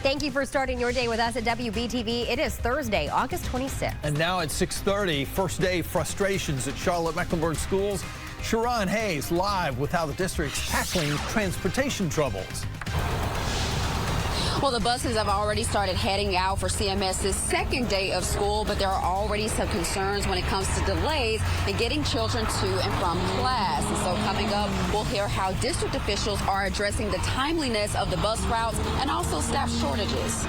Thank you for starting your day with us at WBTV. It is Thursday, August 26th. And now at 6:30, first day frustrations at Charlotte-Mecklenburg schools. Sharon Hayes live with how the district's tackling transportation troubles. Well, the buses have already started heading out for CMS's second day of school, but there are already some concerns when it comes to delays in getting children to and from class. And so coming up, we'll hear how district officials are addressing the timeliness of the bus routes and also staff shortages.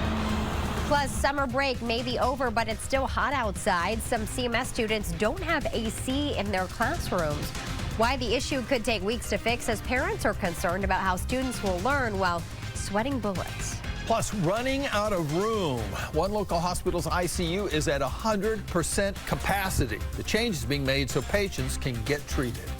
Plus, summer break may be over, but it's still hot outside. Some CMS students don't have AC in their classrooms. Why the issue could take weeks to fix, as parents are concerned about how students will learn while sweating bullets. Plus, running out of room. One local hospital's ICU is at 100% capacity. The change is being made so patients can get treated.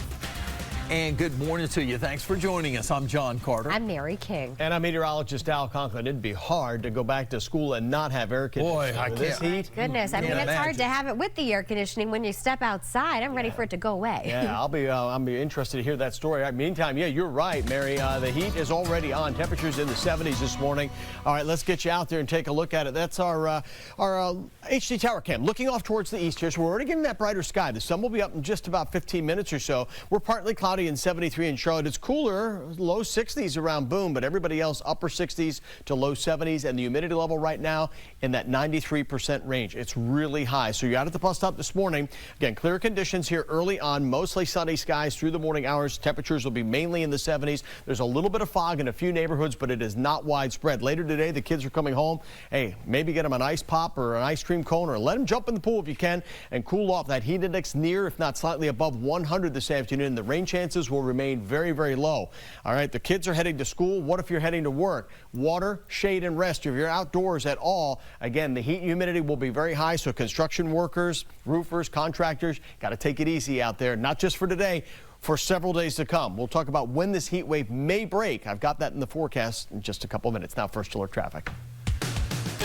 And good morning to you. Thanks for joining us. I'm John Carter. I'm Mary King. And I'm meteorologist Al Conklin. It'd be hard to go back to school and not have air conditioning. Boy, I with this can't. heat. Goodness, I mean, it's hard to have it with the air conditioning when you step outside. I'm ready for it to go away. Yeah, I'll be interested to hear that story. Meantime, yeah, you're right, Mary. The heat is already on. Temperatures in the 70s this morning. All right, let's get you out there and take a look at it. That's our HD Tower Cam looking off towards the east here. So we're already getting that brighter sky. The sun will be up in just about 15 minutes or so. We're partly cloudy in 73 in Charlotte. It's cooler, low 60s around Boone, but everybody else upper 60s to low 70s, and the humidity level right now in that 93% range. It's really high. So you're out at the bus stop this morning. Again, clear conditions here early on, mostly sunny skies through the morning hours. Temperatures will be mainly in the 70s. There's a little bit of fog in a few neighborhoods, but it is not widespread. Later today, the kids are coming home. Hey, maybe get them an ice pop or an ice cream cone, or let them jump in the pool if you can and cool off. That heat index near, if not slightly above 100 this afternoon. The rain chances will remain very, very low. All right, the kids are heading to school. What if you're heading to work? Water, shade, and rest. If you're outdoors at all, again, the heat and humidity will be very high, so construction workers, roofers, contractors, got to take it easy out there, not just for today, for several days to come. We'll talk about when this heat wave may break. I've got that in the forecast in just a couple minutes. Now, first alert traffic.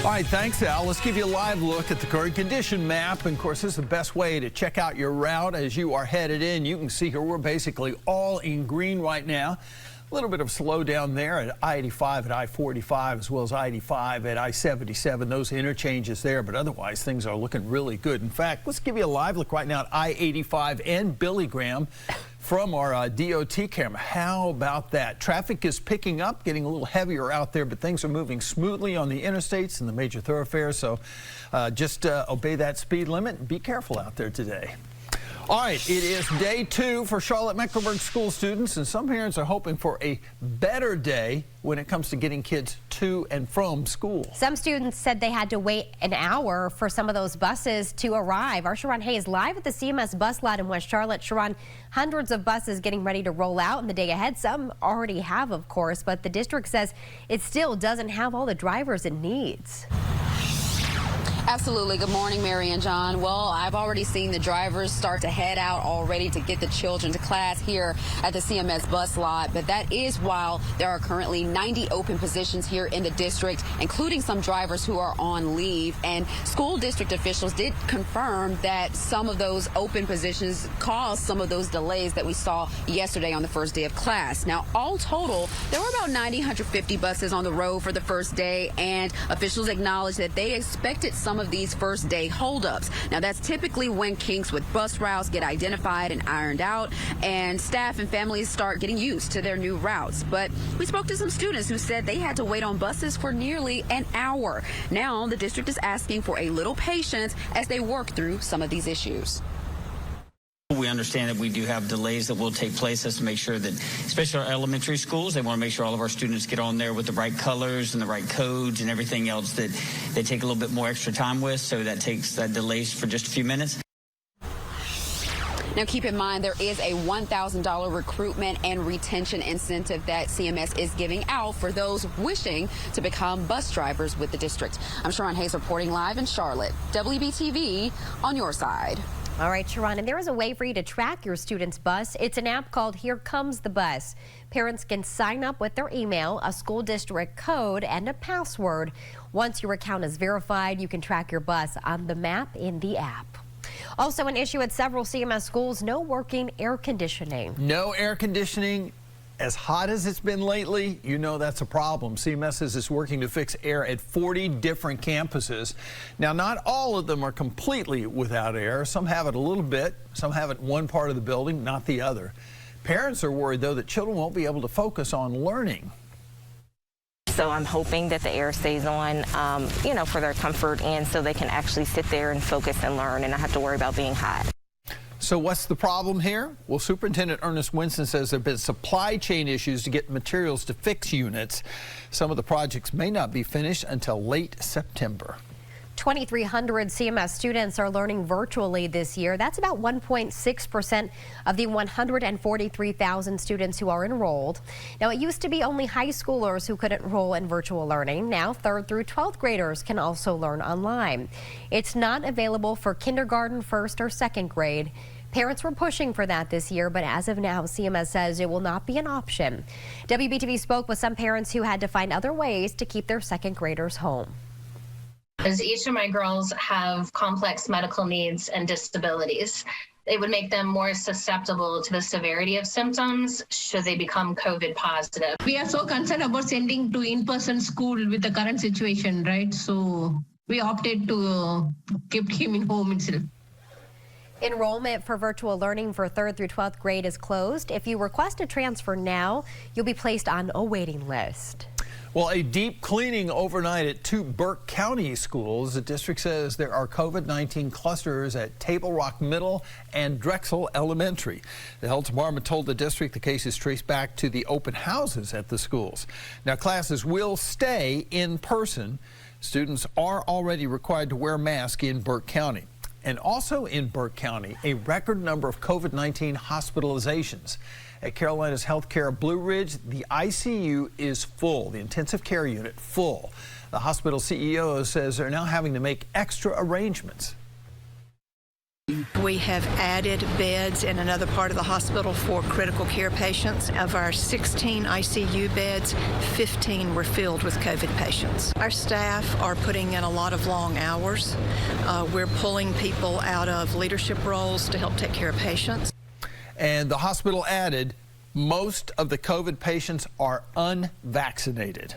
All right, thanks, Al. Let's give you a live look at the current condition map. And of course, this is the best way to check out your route as you are headed in. You can see here we're basically all in green right now. A little bit of slowdown there at I-85 at I-45, as well as I-85 at I-77. Those interchanges there, but otherwise things are looking really good. In fact, let's give you a live look right now at I-85 and Billy Graham from our DOT camera. How about that? Traffic is picking up, getting a little heavier out there, but things are moving smoothly on the interstates and the major thoroughfares. So just obey that speed limit and be careful out there today. All right, it is day 2 for Charlotte-Mecklenburg school students, and some parents are hoping for a better day when it comes to getting kids to and from school. Some students said they had to wait an hour for some of those buses to arrive. Our Sharon Hayes live at the CMS bus lot in West Charlotte. Sharon, hundreds of buses getting ready to roll out in the day ahead. Some already have, of course, but the district says it still doesn't have all the drivers it needs. Absolutely. Good morning, Mary and John. Well, I've already seen the drivers start to head out already to get the children to class here at the CMS bus lot. But that is while there are currently 90 open positions here in the district, including some drivers who are on leave. And school district officials did confirm that some of those open positions caused some of those delays that we saw yesterday on the first day of class. Now, all total, there were about 150 buses on the road for the first day, and officials acknowledged that they expected some of these first day holdups. Now, that's typically when kinks with bus routes get identified and ironed out, and staff and families start getting used to their new routes. But we spoke to some students who said they had to wait on buses for nearly an hour. Now, the district is asking for a little patience as they work through some of these issues. We understand that we do have delays that will take place just to make sure that, especially our elementary schools, they want to make sure all of our students get on there with the right colors and the right codes and everything else that they take a little bit more extra time with. So that takes that delays for just a few minutes. Now, keep in mind, there is a $1,000 recruitment and retention incentive that CMS is giving out for those wishing to become bus drivers with the district. I'm Sharon Hayes reporting live in Charlotte. WBTV on your side. All right, Sharon, and there is a way for you to track your student's bus. It's an app called Here Comes the Bus. Parents can sign up with their email, a school district code, and a password. Once your account is verified, you can track your bus on the map in the app. Also an issue at several CMS schools, no working air conditioning. No air conditioning as hot as it's been lately, you know that's a problem. CMS is working to fix air at 40 different campuses. Now, not all of them are completely without air. Some have it a little bit. Some have it in one part of the building, not the other. Parents are worried, though, that children won't be able to focus on learning. So I'm hoping that the air stays on, for their comfort and so they can actually sit there and focus and learn and not have to worry about being hot. So what's the problem here? Well, Superintendent Ernest Winston says there have been supply chain issues to get materials to fix units. Some of the projects may not be finished until late September. 2,300 CMS students are learning virtually this year. That's about 1.6% of the 143,000 students who are enrolled. Now, it used to be only high schoolers who could enroll in virtual learning. Now, 3rd through 12th graders can also learn online. It's not available for kindergarten, 1st, or 2nd grade. Parents were pushing for that this year, but as of now, CMS says it will not be an option. WBTV spoke with some parents who had to find other ways to keep their 2nd graders home. As each of my girls have complex medical needs and disabilities, it would make them more susceptible to the severity of symptoms should they become COVID positive. We are so concerned about sending to in-person school with the current situation, right? So we opted to keep him in home itself. Enrollment for virtual learning for 3rd through 12th grade is closed. If you request a transfer now, you'll be placed on a waiting list. Well, a deep cleaning overnight at 2 Burke County schools. The district says there are COVID-19 clusters at Table Rock Middle and Drexel Elementary. The health department told the district the case is traced back to the open houses at the schools. Now, classes will stay in person. Students are already required to wear masks in Burke County. And also in Burke County, a record number of COVID-19 hospitalizations. At Carolina's Healthcare Blue Ridge, the ICU is full, the intensive care unit full. The hospital CEO says they're now having to make extra arrangements. We have added beds in another part of the hospital for critical care patients. Of our 16 ICU beds, 15 were filled with COVID patients. Our staff are putting in a lot of long hours. We're pulling people out of leadership roles to help take care of patients. And the hospital added, most of the COVID patients are unvaccinated.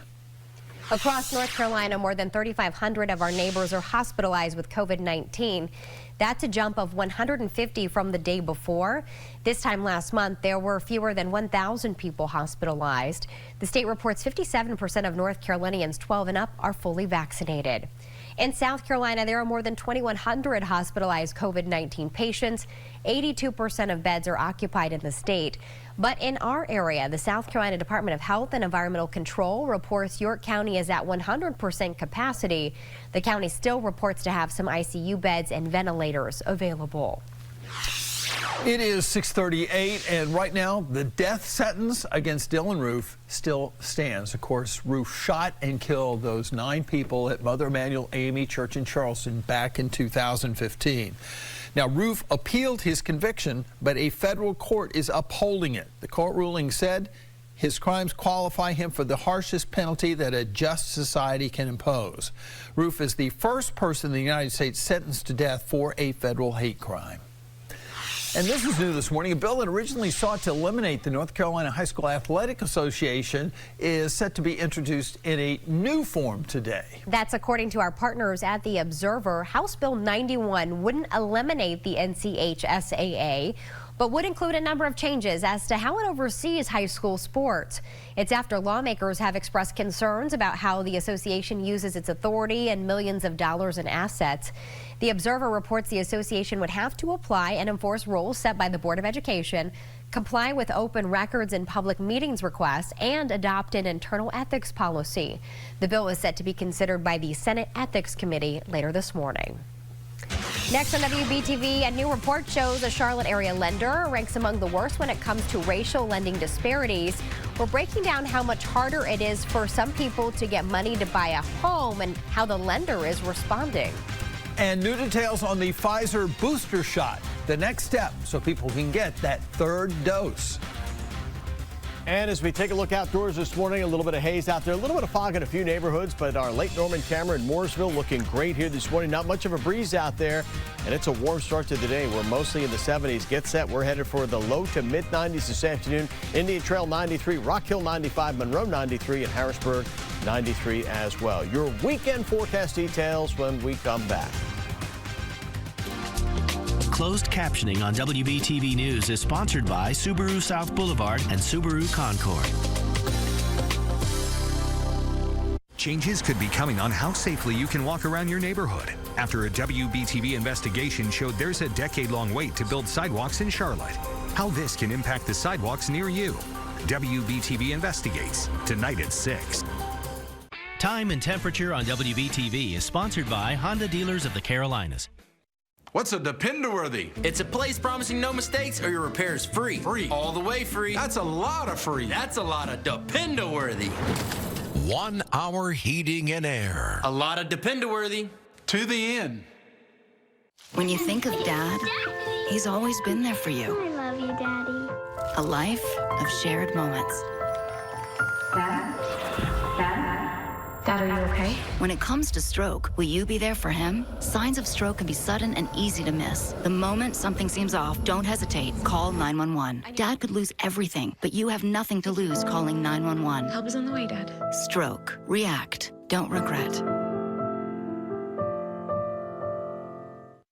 Across North Carolina, more than 3,500 of our neighbors are hospitalized with COVID-19. That's a jump of 150 from the day before. This time last month, there were fewer than 1,000 people hospitalized. The state reports 57% of North Carolinians 12 and up are fully vaccinated. In South Carolina, there are more than 2,100 hospitalized COVID-19 patients. 82% of beds are occupied in the state. But in our area, the South Carolina Department of Health and Environmental Control reports York County is at 100% capacity. The county still reports to have some ICU beds and ventilators available. It is 6:38, and right now the death sentence against Dylann Roof still stands. Of course, Roof shot and killed those 9 people at Mother Emanuel AME Church in Charleston back in 2015. Now, Roof appealed his conviction, but a federal court is upholding it. The court ruling said his crimes qualify him for the harshest penalty that a just society can impose. Roof is the first person in the United States sentenced to death for a federal hate crime. And this is new this morning. A bill that originally sought to eliminate the North Carolina High School Athletic Association is set to be introduced in a new form today. That's according to our partners at The Observer. House Bill 91 wouldn't eliminate the NCHSAA, but would include a number of changes as to how it oversees high school sports. It's after lawmakers have expressed concerns about how the association uses its authority and millions of dollars in assets. The Observer reports the association would have to apply and enforce rules set by the Board of Education, comply with open records and public meetings requests, and adopt an internal ethics policy. The bill is set to be considered by the Senate Ethics Committee later this morning. Next on WBTV, a new report shows a Charlotte area lender ranks among the worst when it comes to racial lending disparities. We're breaking down how much harder it is for some people to get money to buy a home and how the lender is responding. And new details on the Pfizer booster shot, the next step so people can get that 3rd dose. And as we take a look outdoors this morning, a little bit of haze out there, a little bit of fog in a few neighborhoods, but our Lake Norman camera in Mooresville looking great here this morning. Not much of a breeze out there, and it's a warm start to the day. We're mostly in the 70s. Get set. We're headed for the low to mid 90s this afternoon. Indian Trail 93, Rock Hill 95, Monroe 93, and Harrisburg 93 as well. Your weekend forecast details when we come back. Closed captioning on WBTV News is sponsored by Subaru South Boulevard and Subaru Concord. Changes could be coming on how safely you can walk around your neighborhood after a WBTV investigation showed there's a decade-long wait to build sidewalks in Charlotte. How this can impact the sidewalks near you. WBTV investigates tonight at 6. Time and temperature on WBTV is sponsored by Honda Dealers of the Carolinas. What's a Depend-A-Worthy? It's a place promising no mistakes or your repair is free. Free. All the way free. That's a lot of free. That's a lot of Depend-A-Worthy. 1 hour heating and air. A lot of Depend-A-Worthy. To the end. When you think of Dad, he's always been there for you. I love you, Daddy. A life of shared moments. Dad, are you okay? When it comes to stroke, will you be there for him? Signs of stroke can be sudden and easy to miss. The moment something seems off, don't hesitate. Call 911. Dad could lose everything, but you have nothing to lose calling 911. Help is on the way, Dad. Stroke. React. Don't regret.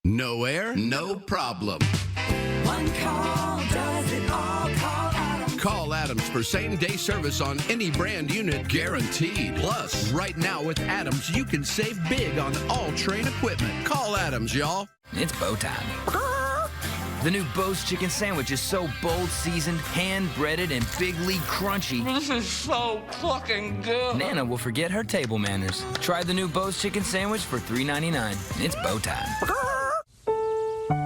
No air, no problem. One call does it all. Call Adams for same-day service on any brand unit, guaranteed. Plus, right now with Adams, you can save big on all Train equipment. Call Adams, y'all. It's bow time. The new Bo's Chicken Sandwich is so bold, seasoned, hand-breaded, and big league crunchy. This is so fucking good. Nana will forget her table manners. Try the new Bo's Chicken Sandwich for $3.99. It's bow time.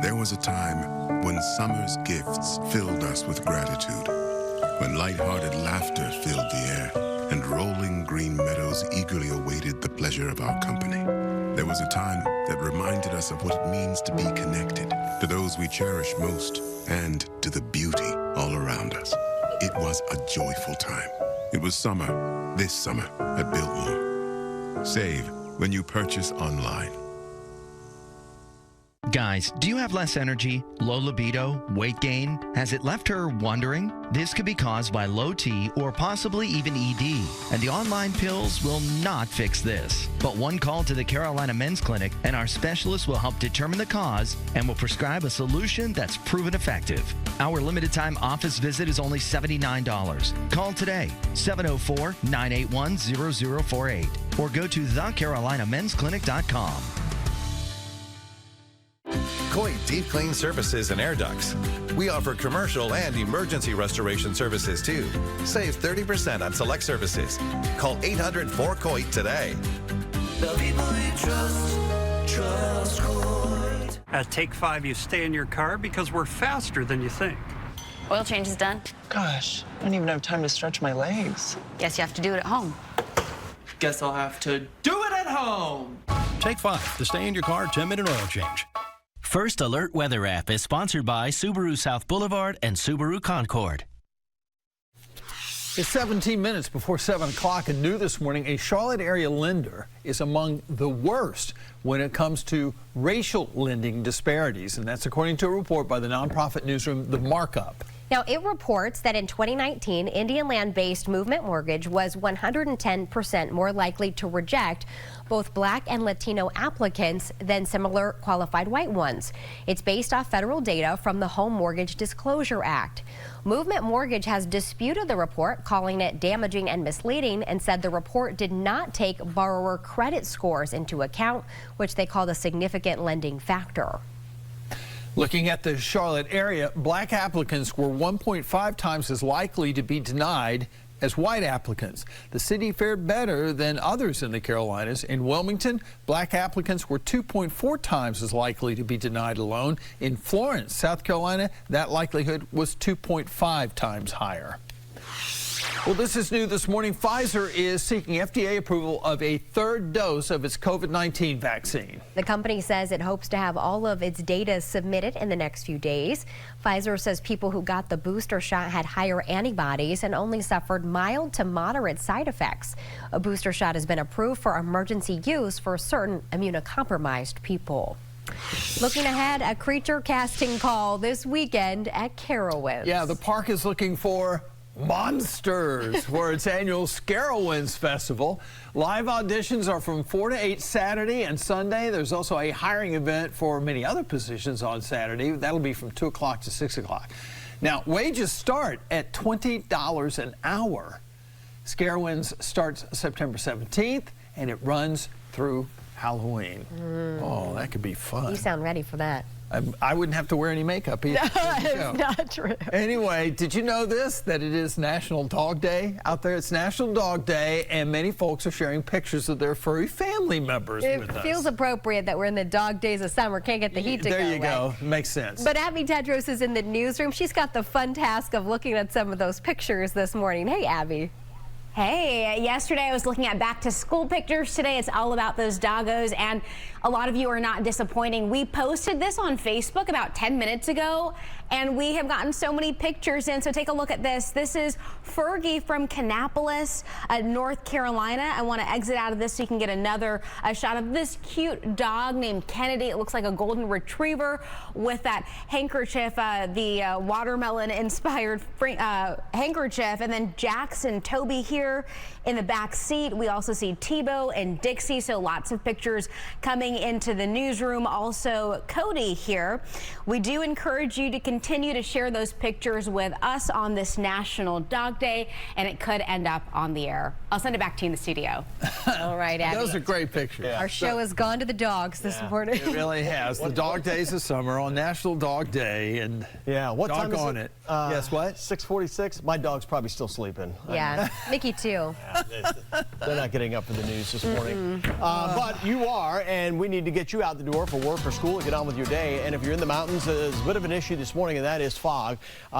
There was a time when summer's gifts filled us with gratitude. When lighthearted laughter filled the air, and rolling green meadows eagerly awaited the pleasure of our company. There was a time that reminded us of what it means to be connected to those we cherish most and to the beauty all around us. It was a joyful time. It was summer, this summer at Biltmore. Save when you purchase online. Guys, do you have less energy, low libido, weight gain? Has it left her wondering? This could be caused by low T or possibly even ED, and the online pills will not fix this. But one call to the Carolina Men's Clinic and our specialists will help determine the cause and will prescribe a solution that's proven effective. Our limited time office visit is only $79. Call today, 704-981-0048, or go to thecarolinamensclinic.com. Coit Deep Clean Services and Air Ducts. We offer commercial and emergency restoration services too. Save 30% on select services. Call 800-4COIT today. The people you trust Coit. At Take 5, you stay in your car because we're faster than you think. Oil change is done. Gosh, I don't even have time to stretch my legs. Guess you have to do it at home. Guess I'll have to do it at home. Take 5, the stay in your car 10-minute oil change. First Alert Weather app is sponsored by Subaru South Boulevard and Subaru Concord. It's 17 minutes before 7 o'clock and new this morning, a Charlotte area lender is among the worst when it comes to racial lending disparities. And that's according to a report by the nonprofit newsroom, The Markup. Now, it reports that in 2019, Indian land-based Movement Mortgage was 110% more likely to reject both Black and Latino applicants than similar qualified white ones. It's based off federal data from the Home Mortgage Disclosure Act. Movement Mortgage has disputed the report, calling it damaging and misleading, and said the report did not take borrower credit scores into account, which they called a significant lending factor. Looking at the Charlotte area, Black applicants were 1.5 times as likely to be denied as white applicants. The city fared better than others in the Carolinas. In Wilmington, Black applicants were 2.4 times as likely to be denied a loan. In Florence, South Carolina, that likelihood was 2.5 times higher. Well, this is new this morning. Pfizer is seeking FDA approval of a third dose of its COVID-19 vaccine. The company says it hopes to have all of its data submitted in the next few days. Pfizer says people who got the booster shot had higher antibodies and only suffered mild to moderate side effects. A booster shot has been approved for emergency use for certain immunocompromised people. Looking ahead, a creature casting call this weekend at Carowinds. Yeah, the park is looking for monsters for its annual Scarowinds Festival. Live auditions are from 4 to 8 Saturday and Sunday. There's also a hiring event for many other positions on Saturday. That'll be from 2 o'clock to 6 o'clock. Now, wages start at $20 an hour. Scarowinds starts September 17th, and it runs through Halloween. Oh, that could be fun. You sound ready for that. I wouldn't have to wear any makeup either. No, it's not true. Anyway, did you know this? That it is National Dog Day out there? It's National Dog Day, and many folks are sharing pictures of their furry family members with us. It feels appropriate that we're in the dog days of summer. Can't get the heat to go There you away. go. Makes sense. But Abby Tedros is in the newsroom. She's got the fun task of looking at some of those pictures this morning. Hey, Abby. Hey, yesterday I was looking at back to school pictures. Today it's all about those doggos, and a lot of you are not disappointing. We posted this on Facebook about 10 minutes ago, and we have gotten so many pictures in. So take a look at this. This is Fergie from Kannapolis, North Carolina. I want to exit out of this so you can get another shot of this cute dog named Kennedy. It looks like a golden retriever with that handkerchief, the watermelon-inspired handkerchief. And then Jackson Toby here in the back seat. We also see Tebow and Dixie, so lots of pictures coming into the newsroom. Also Cody here. We do encourage you to continue to share those pictures with us on this National Dog Day, and it could end up on the air. I'll send it back to you in the studio. All right, Abby. Those are great pictures. Our show has gone to the dogs this morning. It really has. The dog days of summer on National Dog Day, and what time is on it? Yes, what? 6:46. My dog's probably still sleeping. Yeah, Mickey too. They're not getting up for the news this morning. But you are, and we need to get you out the door for work or school to get on with your day. And if you're in the mountains, there's a bit of an issue this morning, and that is fog.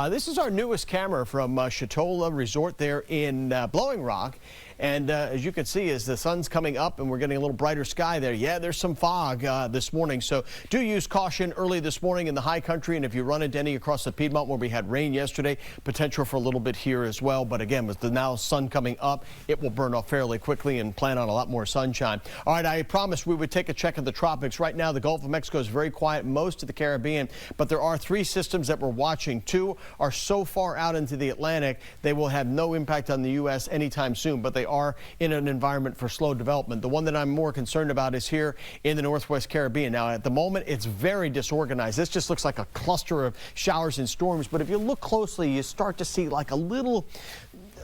This is our newest camera from Chatola Resort there in Blowing Rock. And as you can see, as the sun's coming up and we're getting a little brighter sky there, yeah, there's some fog this morning. So do use caution early this morning in the high country. And if you run into any across the Piedmont where we had rain yesterday, potential for a little bit here as well. But again, with the now sun coming up, it will burn off fairly quickly and plan on a lot more sunshine. All right, I promised we would take a check of the tropics. Right now, the Gulf of Mexico is very quiet, most of the Caribbean, but there are 3 systems that we're watching. 2 are so far out into the Atlantic, they will have no impact on the U.S. anytime soon, but they are in an environment for slow development. The one that I'm more concerned about is here in the Northwest Caribbean. Now, at the moment, it's very disorganized. This just looks like a cluster of showers and storms, but if you look closely, you start to see like a little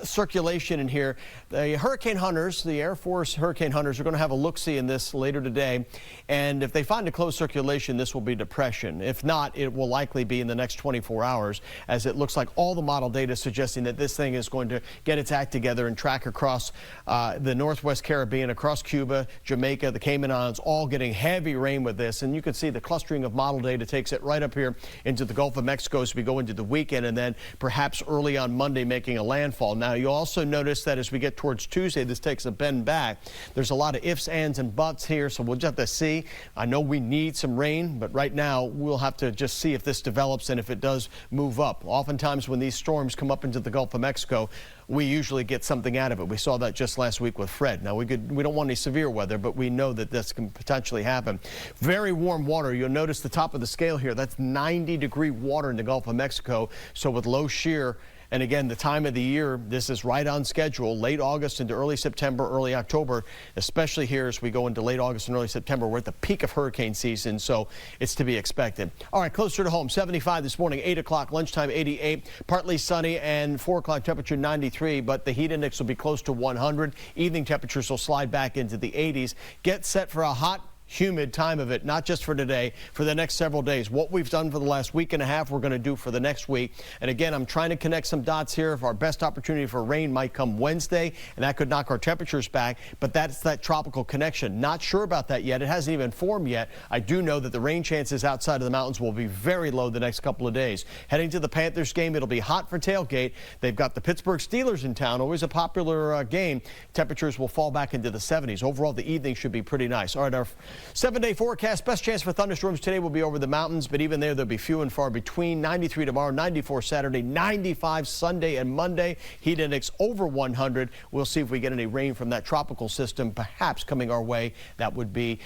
circulation in here. The hurricane hunters, the Air Force hurricane hunters, are going to have a look-see in this later today. And if they find a closed circulation, this will be depression. If not, it will likely be in the next 24 hours, as it looks like all the model data is suggesting that this thing is going to get its act together and track across the Northwest Caribbean, across Cuba, Jamaica, the Cayman Islands, all getting heavy rain with this. And you can see the clustering of model data takes it right up here into the Gulf of Mexico as we go into the weekend, and then perhaps early on Monday making a landfall. Now, you'll also notice that as we get towards Tuesday, this takes a bend back. There's a lot of ifs, ands, and buts here, so we'll just have to see. I know we need some rain, but right now we'll have to just see if this develops and if it does move up. Oftentimes when these storms come up into the Gulf of Mexico, we usually get something out of it. We saw that just last week with Fred. Now, we don't want any severe weather, but we know that this can potentially happen. Very warm water. You'll notice the top of the scale here. That's 90-degree water in the Gulf of Mexico. So with low shear, and again, the time of the year, this is right on schedule, late August into early September, early October, especially here as we go into late August and early September. We're at the peak of hurricane season, so it's to be expected. All right, closer to home, 75 this morning, 8 o'clock, lunchtime 88, partly sunny, and 4 o'clock temperature 93, but the heat index will be close to 100. Evening temperatures will slide back into the 80s. Get set for a hot, humid time of it, not just for today, for the next several days. What we've done for the last week and a half, we're going to do for the next week. And again, I'm trying to connect some dots here. If our best opportunity for rain might come Wednesday, and that could knock our temperatures back, but that's that tropical connection. Not sure about that yet. It hasn't even formed yet. I do know that the rain chances outside of the mountains will be very low the next couple of days. Heading to the Panthers game, it'll be hot for tailgate. They've got the Pittsburgh Steelers in town, always a popular game. Temperatures will fall back into the 70s. Overall, the evening should be pretty nice. All right, our 7-day forecast. Best chance for thunderstorms today will be over the mountains, but even there, they'll be few and far between. 93 tomorrow, 94 Saturday, 95 Sunday and Monday. Heat index over 100. We'll see if we get any rain from that tropical system, perhaps coming our way. That would be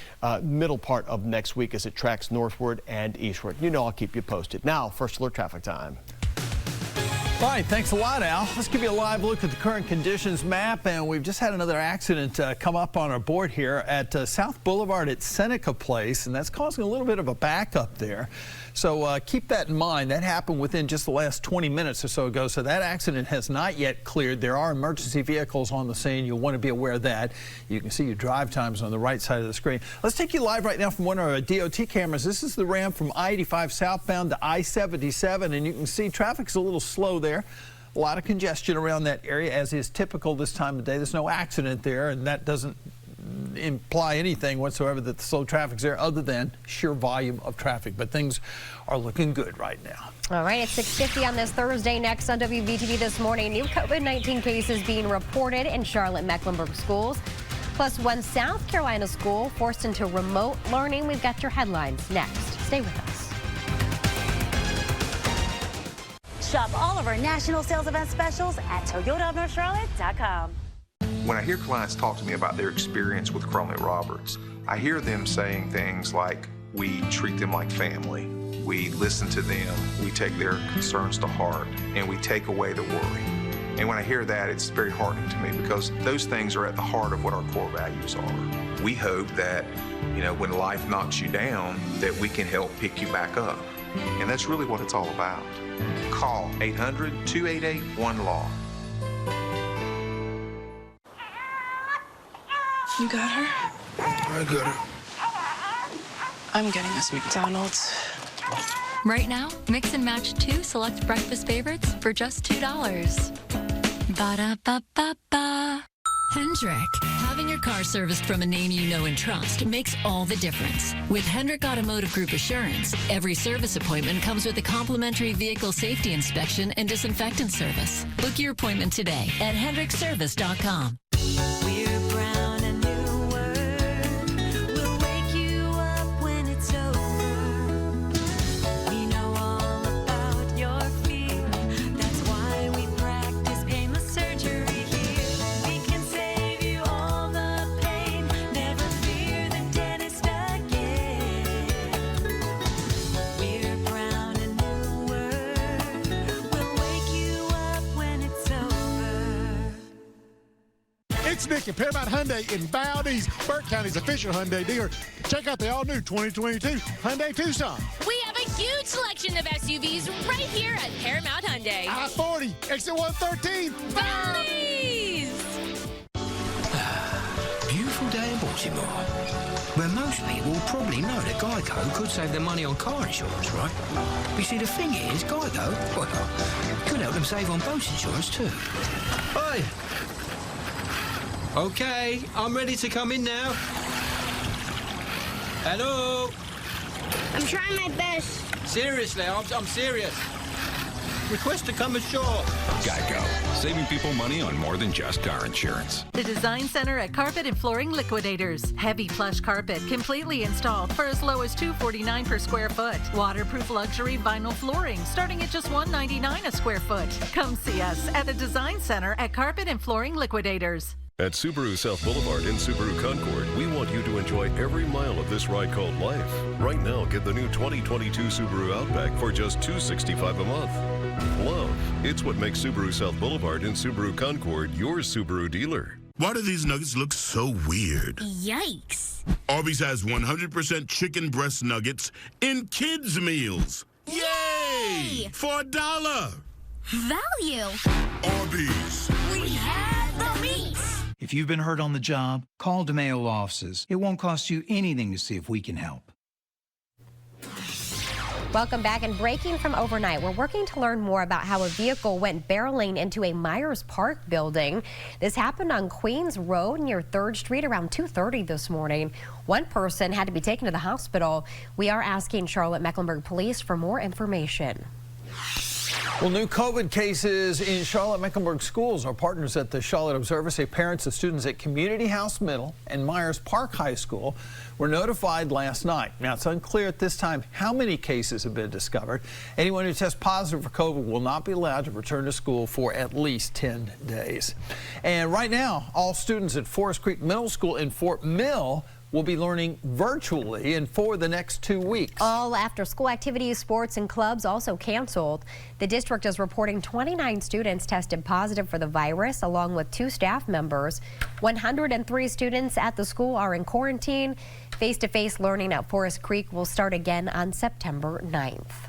middle part of next week as it tracks northward and eastward. You know I'll keep you posted. Now, First Alert traffic time. All right, thanks a lot, Al. Let's give you a live look at the current conditions map, and we've just had another accident come up on our board here at South Boulevard at Seneca Place, and that's causing a little bit of a backup there. So keep that in mind. That happened within just the last 20 minutes or so ago, so that accident has not yet cleared. There are emergency vehicles on the scene. You'll want to be aware of that. You can see your drive times on the right side of the screen. Let's take you live right now from one of our DOT cameras. This is the ramp from I-85 southbound to I-77, and you can see traffic's a little slow there. A lot of congestion around that area, as is typical this time of day. There's no accident there, and that doesn't imply anything whatsoever that the slow traffic's there other than sheer volume of traffic. But things are looking good right now. All right, it's 6:50 on this Thursday. Next on WVTV this morning, new COVID-19 cases being reported in Charlotte-Mecklenburg schools. Plus, one South Carolina school forced into remote learning. We've got your headlines next. Stay with us. Shop all of our national sales event specials at ToyotaofNorthCharlotte.com. When I hear clients talk to me about their experience with Crumley Roberts, I hear them saying things like, we treat them like family, we listen to them, we take their concerns to heart, and we take away the worry. And when I hear that, it's very heartening to me because those things are at the heart of what our core values are. We hope that, when life knocks you down, that we can help pick you back up. And that's really what it's all about. Call 800-288-1LAW. You got her? I got her. I'm getting us McDonald's. Right now, mix and match 2 select breakfast favorites for just $2. Ba-da-ba-ba-ba. Hendrick. Having your car serviced from a name you know and trust makes all the difference. With Hendrick Automotive Group Assurance, every service appointment comes with a complimentary vehicle safety inspection and disinfectant service. Book your appointment today at hendrickservice.com. We're brown and new word. We'll wake you up when it's over. We know all about your fear. That's why we practice painless surgery here. We can save you all the pain. Never fear the dentist again. We're brown and new word. We'll wake you up when it's over. It's Nick at Paramount Hyundai in Valdez, Burke County's official Hyundai dealer. Check out the all-new 2022 Hyundai Tucson. We have a huge selection of SUVs right here at Paramount Hyundai. I-40, exit 113. Valdez! Beautiful day in Baltimore, where most people probably know that Geico could save them money on car insurance, right? You see, the thing is, Geico, well, could help them save on boat insurance too. Hi. Okay, I'm ready to come in now. Hello? I'm trying my best. Seriously, I'm serious. Request to come ashore. Geico, saving people money on more than just car insurance. The Design Center at Carpet and Flooring Liquidators. Heavy plush carpet, completely installed for as low as $249 per square foot. Waterproof luxury vinyl flooring, starting at just $199 a square foot. Come see us at the Design Center at Carpet and Flooring Liquidators. At Subaru South Boulevard in Subaru Concord, we want you to enjoy every mile of this ride called life. Right now, get the new 2022 Subaru Outback for just $265 a month. Love, it's what makes Subaru South Boulevard in Subaru Concord your Subaru dealer. Why do these nuggets look so weird? Yikes. Arby's has 100% chicken breast nuggets in kids' meals. Yay! For $1. Value. Arby's. We have the meats. If you've been hurt on the job, call DeMayo Law Offices. It won't cost you anything to see if we can help. Welcome back. And breaking from overnight, we're working to learn more about how a vehicle went barreling into a Myers Park building. This happened on Queens Road near 3rd Street around 2:30 this morning. One person had to be taken to the hospital. We are asking Charlotte-Mecklenburg Police for more information. Well, new COVID cases in Charlotte-Mecklenburg schools. Our partners at the Charlotte Observer say parents of students at Community House Middle and Myers Park High School were notified last night. Now, it's unclear at this time how many cases have been discovered. Anyone who tests positive for COVID will not be allowed to return to school for at least 10 days. And right now, all students at Forest Creek Middle School in Fort Mill will be learning virtually and for the next 2 weeks. All after-school activities, sports, and clubs also canceled. The district is reporting 29 students tested positive for the virus, along with 2 staff members. 103 students at the school are in quarantine. Face-to-face learning at Forest Creek will start again on September 9th.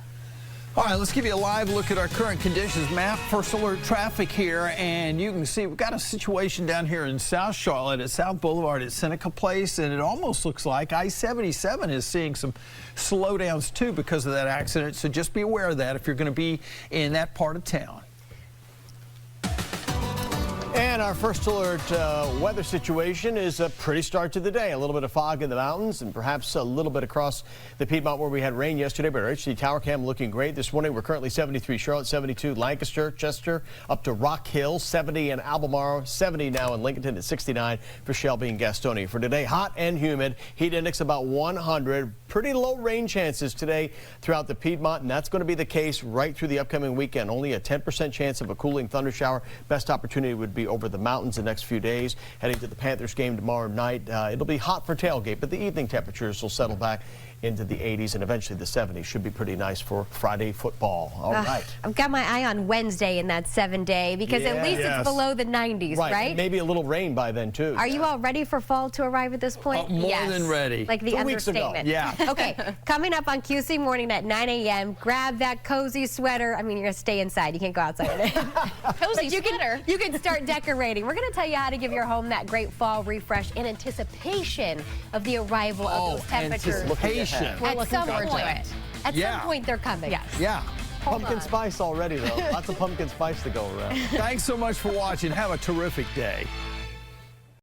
All right, let's give you a live look at our current conditions map. First alert traffic here, and you can see we've got a situation down here in South Charlotte at South Boulevard at Seneca Place, and it almost looks like I-77 is seeing some slowdowns too because of that accident. So just be aware of that if you're going to be in that part of town. And our first alert weather situation is a pretty start to the day. A little bit of fog in the mountains and perhaps a little bit across the Piedmont where we had rain yesterday. But our HD Tower Cam looking great this morning. We're currently 73 Charlotte, 72 Lancaster, Chester, up to Rock Hill, 70 in Albemarle, 70 now in Lincolnton at 69 for Shelby and Gastonia. For today, hot and humid. Heat index about 100. Pretty low rain chances today throughout the Piedmont, and that's going to be the case right through the upcoming weekend. Only a 10% chance of a cooling thunder shower. Best opportunity would be over the mountains the next few days. Heading to the Panthers game tomorrow night, it'll be hot for tailgate, but the evening temperatures will settle back into the 80s and eventually the 70s. Should be pretty nice for Friday football. All right. I've got my eye on Wednesday in that 7-day because at least it's below the 90s, right? Maybe a little rain by then, too. Are you all ready for fall to arrive at this point? More than ready. Like the 2 weeks ago. understatement. Yeah. Okay, coming up on QC Morning at 9 a.m., grab that cozy sweater. I mean, you're going to stay inside. You can't go outside. Cozy sweater. You can start decorating. We're going to tell you how to give your home that great fall refresh in anticipation of the arrival of those temperatures. Anticipation. At some point. At Yeah. some point, they're coming. Yes. Yeah. Pumpkin spice already, though. Lots of pumpkin spice to go around. Thanks so much for watching. Have a terrific day.